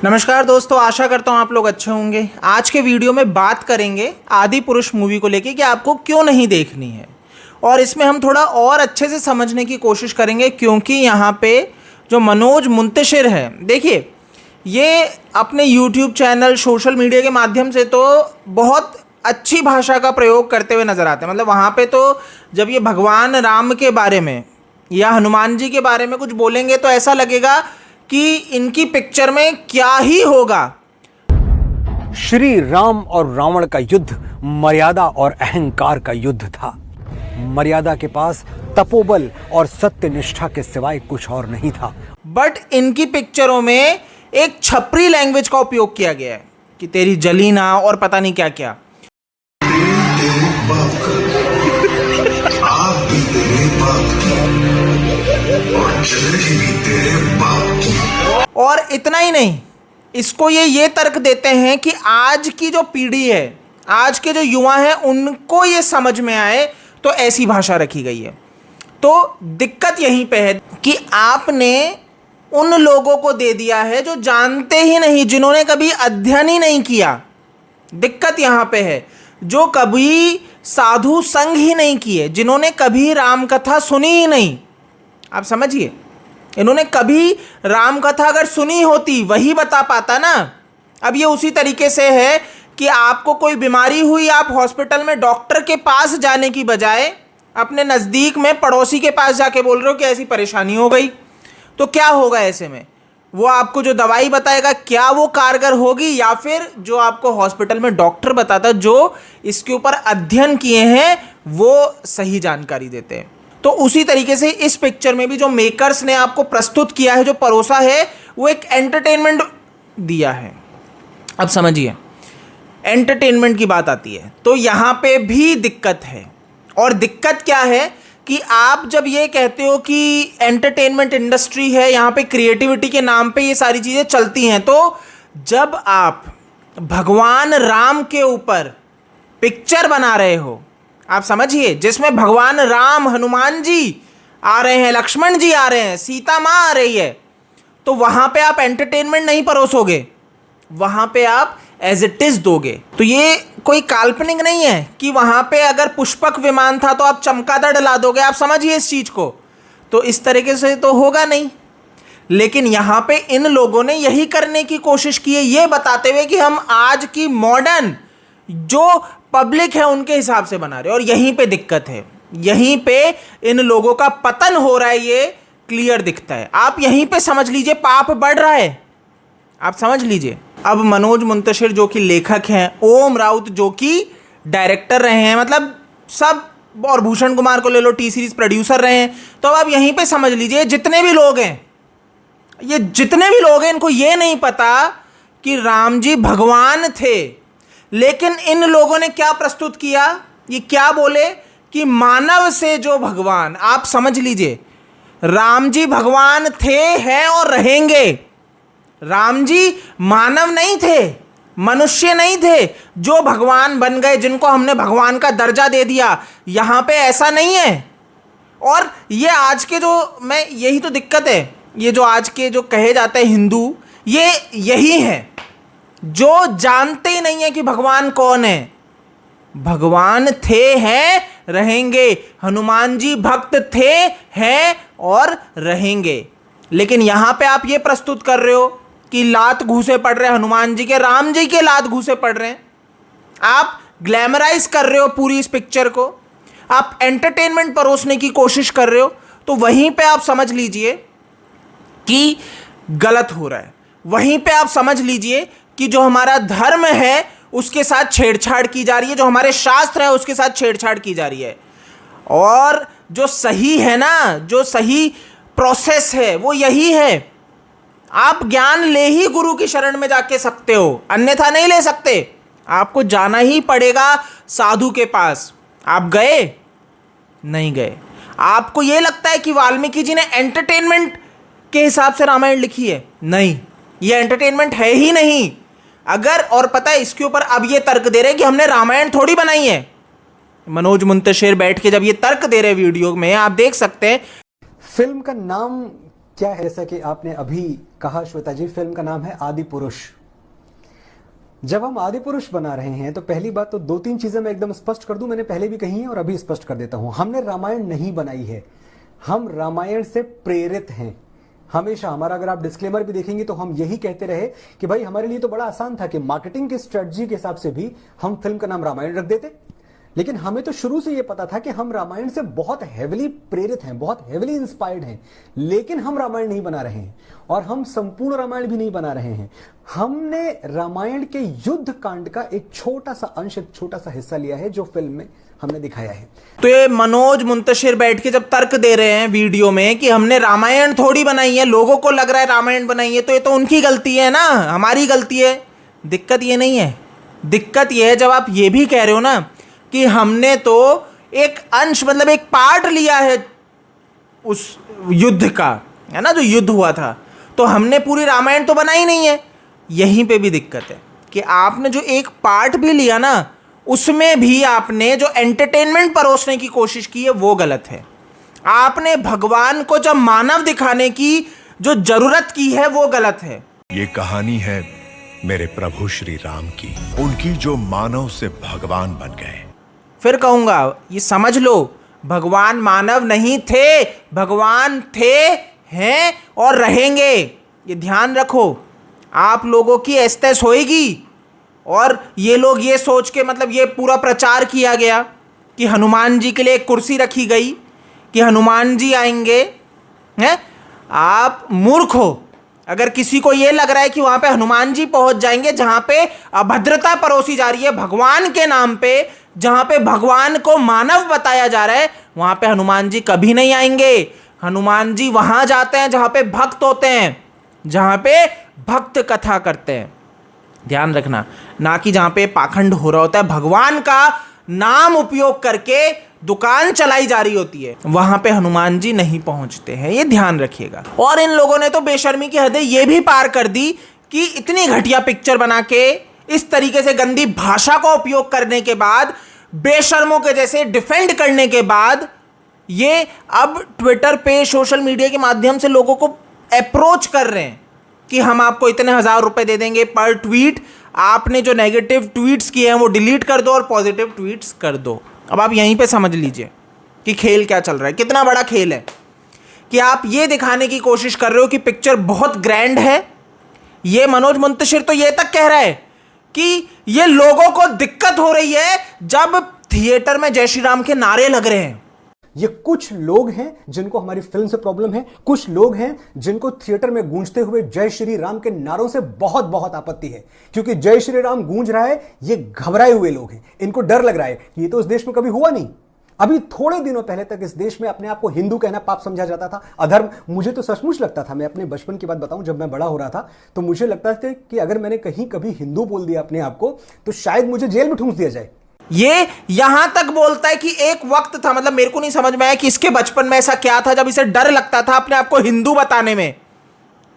नमस्कार दोस्तों, आशा करता हूँ आप लोग अच्छे होंगे। आज के वीडियो में बात करेंगे आदि पुरुष मूवी को लेके कि आपको क्यों नहीं देखनी है, और इसमें हम थोड़ा और अच्छे से समझने की कोशिश करेंगे क्योंकि यहाँ पे जो मनोज मुंतशिर है, देखिए ये अपने यूट्यूब चैनल, सोशल मीडिया के माध्यम से तो बहुत अच्छी भाषा का प्रयोग करते हुए नज़र आते हैं। मतलब वहाँ पे तो जब ये भगवान राम के बारे में या हनुमान जी के बारे में कुछ बोलेंगे तो ऐसा लगेगा कि इनकी पिक्चर में क्या ही होगा। श्री राम और रावण का युद्ध मर्यादा और अहंकार का युद्ध था। मर्यादा के पास तपोबल और सत्यनिष्ठा के सिवाय कुछ और नहीं था। बट इनकी पिक्चरों में एक छपरी लैंग्वेज का उपयोग किया गया है कि तेरी जलीना और पता नहीं क्या क्या। और इतना ही नहीं, इसको ये तर्क देते हैं कि आज की जो पीढ़ी है, आज के जो युवा हैं, उनको ये समझ में आए तो ऐसी भाषा रखी गई है। तो दिक्कत यहीं पे है कि आपने उन लोगों को दे दिया है जो जानते ही नहीं, जिन्होंने कभी अध्ययन ही नहीं किया। दिक्कत यहाँ पे है, जो कभी साधु संग ही नहीं किए, जिन्होंने कभी राम कथा सुनी ही नहीं। आप समझिए, इन्होंने कभी राम कथा अगर सुनी होती वही बता पाता ना। अब ये उसी तरीके से है कि आपको कोई बीमारी हुई, आप हॉस्पिटल में डॉक्टर के पास जाने की बजाय अपने नज़दीक में पड़ोसी के पास जाके बोल रहे हो कि ऐसी परेशानी हो गई, तो क्या होगा ऐसे में? वो आपको जो दवाई बताएगा क्या वो कारगर होगी, या फिर जो आपको हॉस्पिटल में डॉक्टर बताता जो इसके ऊपर अध्ययन किए हैं वो सही जानकारी देते हैं। तो उसी तरीके से इस पिक्चर में भी जो मेकर्स ने आपको प्रस्तुत किया है, जो परोसा है, वो एक एंटरटेनमेंट दिया है। अब समझिए, एंटरटेनमेंट की बात आती है तो यहाँ पे भी दिक्कत है। और दिक्कत क्या है कि आप जब ये कहते हो कि एंटरटेनमेंट इंडस्ट्री है, यहाँ पे क्रिएटिविटी के नाम पे ये सारी चीज़ें चलती हैं, तो जब आप भगवान राम के ऊपर पिक्चर बना रहे हो, आप समझिए, जिसमें भगवान राम, हनुमान जी आ रहे हैं, लक्ष्मण जी आ रहे हैं, सीता माँ आ रही है, तो वहाँ पे आप एंटरटेनमेंट नहीं परोसोगे, वहाँ पे आप एज इट इज़ दोगे। तो ये कोई काल्पनिक नहीं है कि वहाँ पे अगर पुष्पक विमान था तो आप चमगादड़ डला दोगे। आप समझिए इस चीज़ को, तो इस तरीके से तो होगा नहीं। लेकिन यहाँ पे इन लोगों ने यही करने की कोशिश की है, ये बताते हुए कि हम आज की मॉडर्न जो पब्लिक है उनके हिसाब से बना रहे हैं। और यहीं पे दिक्कत है, यहीं पे इन लोगों का पतन हो रहा है, ये क्लियर दिखता है। आप यहीं पे समझ लीजिए पाप बढ़ रहा है, आप समझ लीजिए। अब मनोज मुंतशिर जो कि लेखक हैं, ओम राउत जो कि डायरेक्टर रहे हैं, मतलब सब, और भूषण कुमार को ले लो, टी सीरीज प्रोड्यूसर रहे हैं, तो अब आप यहीं पे समझ लीजिए जितने भी लोग हैं, ये जितने भी लोग हैं, इनको ये नहीं पता कि राम जी भगवान थे। लेकिन इन लोगों ने क्या प्रस्तुत किया, ये क्या बोले कि मानव से जो भगवान, आप समझ लीजिए, राम जी भगवान थे, हैं और रहेंगे। राम जी मानव नहीं थे, मनुष्य नहीं थे जो भगवान बन गए, जिनको हमने भगवान का दर्जा दे दिया। यहाँ पे ऐसा नहीं है। और ये आज के जो, मैं, यही तो दिक्कत है, ये जो आज के जो कहे जाते हैं हिंदू, ये यही है जो जानते ही नहीं है कि भगवान कौन है। भगवान थे, हैं, रहेंगे। हनुमान जी भक्त थे, हैं और रहेंगे। लेकिन यहाँ पे आप ये प्रस्तुत कर रहे हो कि लात घूसे पड़ रहे हैं हनुमान जी के, राम जी के लात घूसे पड़ रहे हैं। आप ग्लैमराइज कर रहे हो पूरी इस पिक्चर को, आप एंटरटेनमेंट परोसने की कोशिश कर रहे हो, तो वहीं पे आप समझ लीजिए कि गलत हो रहा है। वहीं पे आप समझ लीजिए कि जो हमारा धर्म है उसके साथ छेड़छाड़ की जा रही है, जो हमारे शास्त्र है उसके साथ छेड़छाड़ की जा रही है। और जो सही है ना, जो सही प्रोसेस है वो यही है, आप ज्ञान ले ही गुरु की शरण में जाके सकते हो, अन्यथा नहीं ले सकते। आपको जाना ही पड़ेगा साधु के पास। आप गए? नहीं गए। आपको ये लगता है कि वाल्मीकि जी ने एंटरटेनमेंट के हिसाब से रामायण लिखी है? नहीं, ये एंटरटेनमेंट है ही नहीं। अगर, और पता है इसके ऊपर अब ये तर्क दे रहे हैं कि हमने रामायण थोड़ी बनाई है। मनोज मुंतशिर बैठ के जब ये तर्क दे रहे वीडियो में, आप देख सकते हैं। फिल्म का नाम क्या है, जैसा कि आपने अभी कहा श्वेता जी, फिल्म का नाम है आदि पुरुष। जब हम आदि पुरुष बना रहे हैं तो पहली बात तो 2-3 चीजें मैं एकदम स्पष्ट कर दूं, मैंने पहले भी कही है और अभी स्पष्ट कर देता हूं। हमने रामायण नहीं बनाई है, हम रामायण से प्रेरित हैं। हमेशा हमारा, अगर आप डिस्क्लेमर भी देखेंगे तो हम यही कहते रहे कि भाई हमारे लिए तो बड़ा आसान था कि मार्केटिंग की स्ट्रेटजी के हिसाब से भी हम फिल्म का नाम रामायण रख देते, लेकिन हमें तो शुरू से यह पता था कि हम रामायण से बहुत हेविली प्रेरित हैं, बहुत हेविली इंस्पायर्ड हैं, लेकिन हम रामायण नहीं बना रहे हैं और हम संपूर्ण रामायण भी नहीं बना रहे हैं। हमने रामायण के युद्ध कांड का एक छोटा सा अंश, एक छोटा सा हिस्सा लिया है जो फिल्म में हमने दिखाया है। तो ये मनोज मुंतशिर बैठ के जब तर्क दे रहे हैं वीडियो में कि हमने रामायण थोड़ी बनाई है, लोगों को लग रहा है रामायण बनाई है, तो ये तो उनकी गलती है ना, हमारी गलती है। दिक्कत ये नहीं है, दिक्कत ये है जब आप ये भी कह रहे हो ना कि हमने तो एक अंश, मतलब एक पार्ट लिया है उस युद्ध का, है ना, जो युद्ध हुआ था, तो हमने पूरी रामायण तो बनाई नहीं है। यहीं पे भी दिक्कत है कि आपने जो एक पार्ट भी लिया ना, उसमें भी आपने जो एंटरटेनमेंट परोसने की कोशिश की है वो गलत है। आपने भगवान को जब मानव दिखाने की जो जरूरत की है वो गलत है। ये कहानी है मेरे प्रभु श्री राम की, उनकी जो मानव से भगवान बन गए। फिर कहूंगा ये समझ लो, भगवान मानव नहीं थे, भगवान थे, हैं और रहेंगे। ये ध्यान रखो। आप लोगों की एस्तेस होएगी और ये लोग ये सोच के, मतलब ये पूरा प्रचार किया गया कि हनुमान जी के लिए एक कुर्सी रखी गई कि हनुमान जी आएंगे, हैं? आप मूर्ख हो अगर किसी को ये लग रहा है कि वहां पे हनुमान जी पहुंच जाएंगे, जहां पे अभद्रता परोसी जा रही है भगवान के नाम पे, जहां पे भगवान को मानव बताया जा रहा है, वहां पे हनुमान जी कभी नहीं आएंगे। हनुमान जी वहां जाते हैं जहां पे भक्त होते हैं, जहां पे भक्त कथा करते हैं। ध्यान रखना, ना कि जहां पे पाखंड हो रहा होता है, भगवान का नाम उपयोग करके दुकान चलाई जा रही होती है, वहां पे हनुमान जी नहीं पहुंचते हैं। ये ध्यान रखिएगा। और इन लोगों ने तो बेशर्मी की हदें ये भी पार कर दी कि इतनी घटिया पिक्चर बना के, इस तरीके से गंदी भाषा का उपयोग करने के बाद, बेशर्मों के जैसे डिफेंड करने के बाद, ये अब ट्विटर पे, सोशल मीडिया के माध्यम से लोगों को अप्रोच कर रहे हैं कि हम आपको इतने 1000 रुपए दे देंगे पर ट्वीट, आपने जो नेगेटिव ट्वीट्स किए हैं वो डिलीट कर दो और पॉजिटिव ट्वीट्स कर दो। अब आप यहीं पे समझ लीजिए कि खेल क्या चल रहा है, कितना बड़ा खेल है कि आप ये दिखाने की कोशिश कर रहे हो कि पिक्चर बहुत ग्रैंड है। ये मनोज मुंतशिर तो ये तक कह रहा है कि ये लोगों को दिक्कत हो रही है जब थिएटर में जय श्री राम के नारे लग रहे हैं। ये कुछ लोग हैं जिनको हमारी फिल्म से प्रॉब्लम है, कुछ लोग हैं जिनको थिएटर में गूंजते हुए जय श्री राम के नारों से बहुत बहुत आपत्ति है, क्योंकि जय श्री राम गूंज रहा है, ये घबराए हुए लोग हैं, इनको डर लग रहा है। ये तो इस देश में कभी हुआ नहीं। अभी थोड़े दिनों पहले तक इस देश में अपने आप को हिंदू कहना पाप समझा जाता था, अधर्म। मुझे तो सचमुच लगता था, मैं अपने बचपन की बात बताऊं, जब मैं बड़ा हो रहा था तो मुझे लगता था कि अगर मैंने कहीं कभी हिंदू बोल दिया अपने आप को तो शायद मुझे जेल में ठूंस दिया जाए। ये यहां तक बोलता है कि एक वक्त था, मतलब मेरे को नहीं समझ में आया कि इसके बचपन में ऐसा क्या था जब इसे डर लगता था अपने आप को हिंदू बताने में।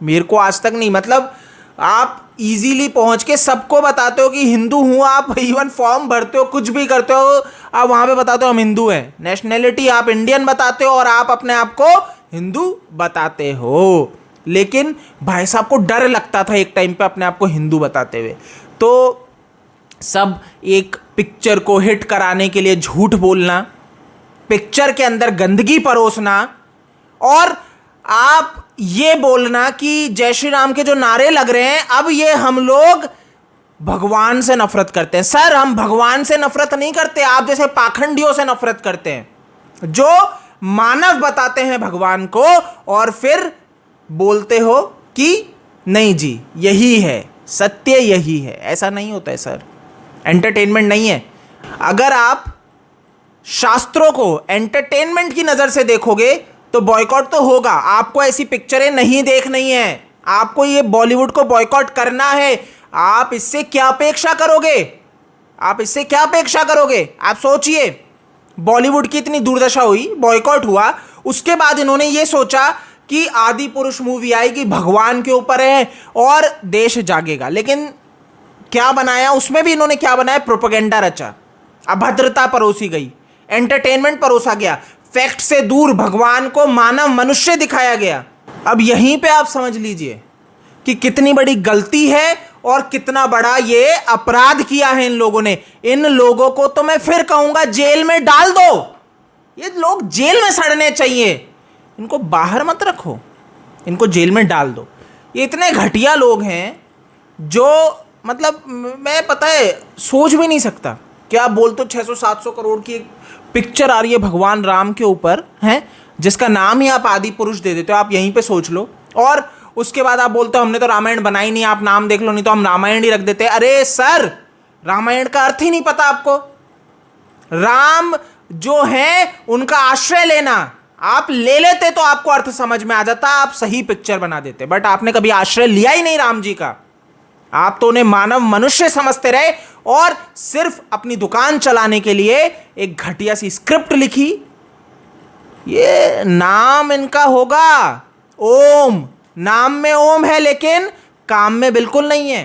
मेरे को आज तक नहीं, मतलब आप इजीली पहुंच के सबको बताते हो कि हिंदू हूं, आप इवन फॉर्म भरते हो, कुछ भी करते हो, आप वहां पे बताते हो हम हिंदू हैं, नेशनैलिटी आप इंडियन बताते हो और आप अपने आप को हिंदू बताते हो। लेकिन भाई साहब को डर लगता था एक टाइम पे अपने आप को हिंदू बताते हुए। तो सब एक पिक्चर को हिट कराने के लिए झूठ बोलना, पिक्चर के अंदर गंदगी परोसना और आप ये बोलना कि जय श्री राम के जो नारे लग रहे हैं, अब ये हम लोग भगवान से नफरत करते हैं। सर, हम भगवान से नफरत नहीं करते, आप जैसे पाखंडियों से नफरत करते हैं जो मानव बताते हैं भगवान को और फिर बोलते हो कि नहीं जी यही है सत्य, यही है। ऐसा नहीं होता है सर, एंटरटेनमेंट नहीं है। अगर आप शास्त्रों को एंटरटेनमेंट की नज़र से देखोगे तो बॉयकॉट तो होगा। आपको ऐसी पिक्चरें नहीं देखनी है, आपको ये बॉलीवुड को बॉयकॉट करना है। आप इससे क्या अपेक्षा करोगे? आप इससे क्या अपेक्षा करोगे? आप सोचिए, बॉलीवुड की इतनी दुर्दशा हुई, बॉयकॉट हुआ, उसके बाद इन्होंने ये सोचा कि आदि पुरुष मूवी आएगी, भगवान के ऊपर है और देश जागेगा। लेकिन क्या बनाया उसमें भी इन्होंने? क्या बनाया? प्रोपेगेंडा रचा, अभद्रता परोसी गई, एंटरटेनमेंट परोसा गया, फैक्ट से दूर भगवान को मानव मनुष्य दिखाया गया। अब यहीं पे आप समझ लीजिए कि कितनी बड़ी गलती है और कितना बड़ा ये अपराध किया है इन लोगों ने। इन लोगों को तो मैं फिर कहूंगा जेल में डाल दो, ये लोग जेल में सड़ने चाहिए, इनको बाहर मत रखो, इनको जेल में डाल दो। ये इतने घटिया लोग हैं जो मतलब मैं पता है सोच भी नहीं सकता कि आप बोलते हो 600-700 करोड़ की एक पिक्चर आ रही है भगवान राम के ऊपर हैं, जिसका नाम ही आप आदि पुरुष दे देते हो। आप यहीं पे सोच लो, और उसके बाद आप बोलते हो हमने तो रामायण बनाई नहीं, आप नाम देख लो, नहीं तो हम रामायण ही रख देते। अरे सर, रामायण का अर्थ ही नहीं पता आपको। राम जो है उनका आश्रय लेना, आप ले लेते तो आपको अर्थ समझ में आ जाता, आप सही पिक्चर बना देते, बट आपने कभी आश्रय लिया ही नहीं राम जी का। आप तो उन्हें मानव मनुष्य समझते रहे और सिर्फ अपनी दुकान चलाने के लिए एक घटिया सी स्क्रिप्ट लिखी। ये नाम इनका होगा ओम, नाम में ओम है लेकिन काम में बिल्कुल नहीं है,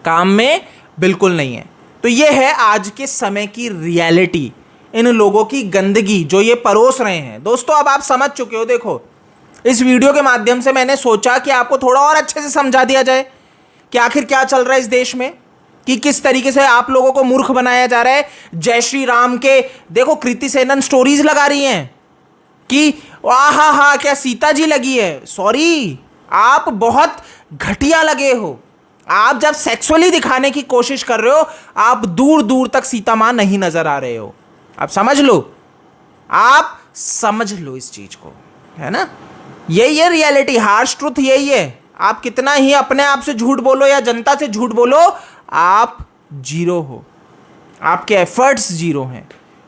काम में बिल्कुल नहीं है। तो ये है आज के समय की रियलिटी, इन लोगों की गंदगी जो ये परोस रहे हैं। दोस्तों अब आप समझ चुके हो। देखो, इस वीडियो के माध्यम से मैंने सोचा कि आपको थोड़ा और अच्छे से समझा दिया जाए कि आखिर क्या चल रहा है इस देश में, कि किस तरीके से आप लोगों को मूर्ख बनाया जा रहा है। जय श्री राम के देखो कृति सेनन स्टोरीज लगा रही हैं कि आहा क्या सीता जी लगी है। सॉरी, आप बहुत घटिया लगे हो। आप जब सेक्सुअली दिखाने की कोशिश कर रहे हो, आप दूर दूर तक सीता मां नहीं नजर आ रहे हो। आप समझ लो, आप समझ लो इस चीज को, है ना। यही है रियलिटी, हार्श ट्रूथ यही है। आप कितना ही अपने आप से झूठ बोलो या जनता से झूठ बोलो, आप जीरो हो, आपके एफर्ट्स जीरो हैं।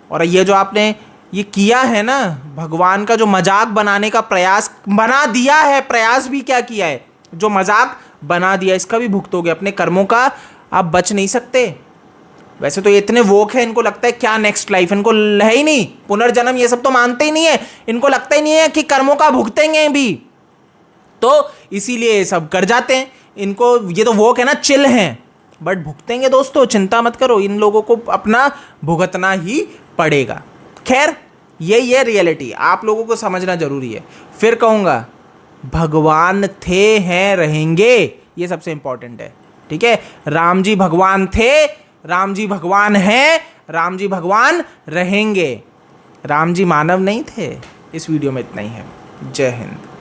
और ये जो आपने ये किया है ना, भगवान का जो मजाक बनाने का प्रयास बना दिया है, प्रयास भी क्या किया है, जो मजाक बना दिया, इसका भी भुगतोगे, अपने कर्मों का आप बच नहीं सकते। वैसे तो ये इतने वोक है, इनको लगता है क्या नेक्स्ट लाइफ, इनको है ही नहीं, पुनर्जन्म ये सब तो मानते ही नहीं है, इनको लगता ही नहीं है कि कर्मों का भुगतेंगे भी, तो इसीलिए ये सब कर जाते हैं। इनको ये तो वोक है ना, चिल हैं, बट भुगतेंगे दोस्तों, चिंता मत करो, इन लोगों को अपना भुगतना ही पड़ेगा। खैर, यही है रियलिटी, आप लोगों को समझना जरूरी है। फिर कहूँगा, भगवान थे, हैं, रहेंगे, ये सबसे इंपॉर्टेंट है। ठीक है, राम जी भगवान थे, राम जी भगवान हैं, राम जी भगवान रहेंगे। राम जी मानव नहीं थे। इस वीडियो में इतना ही है। जय हिंद।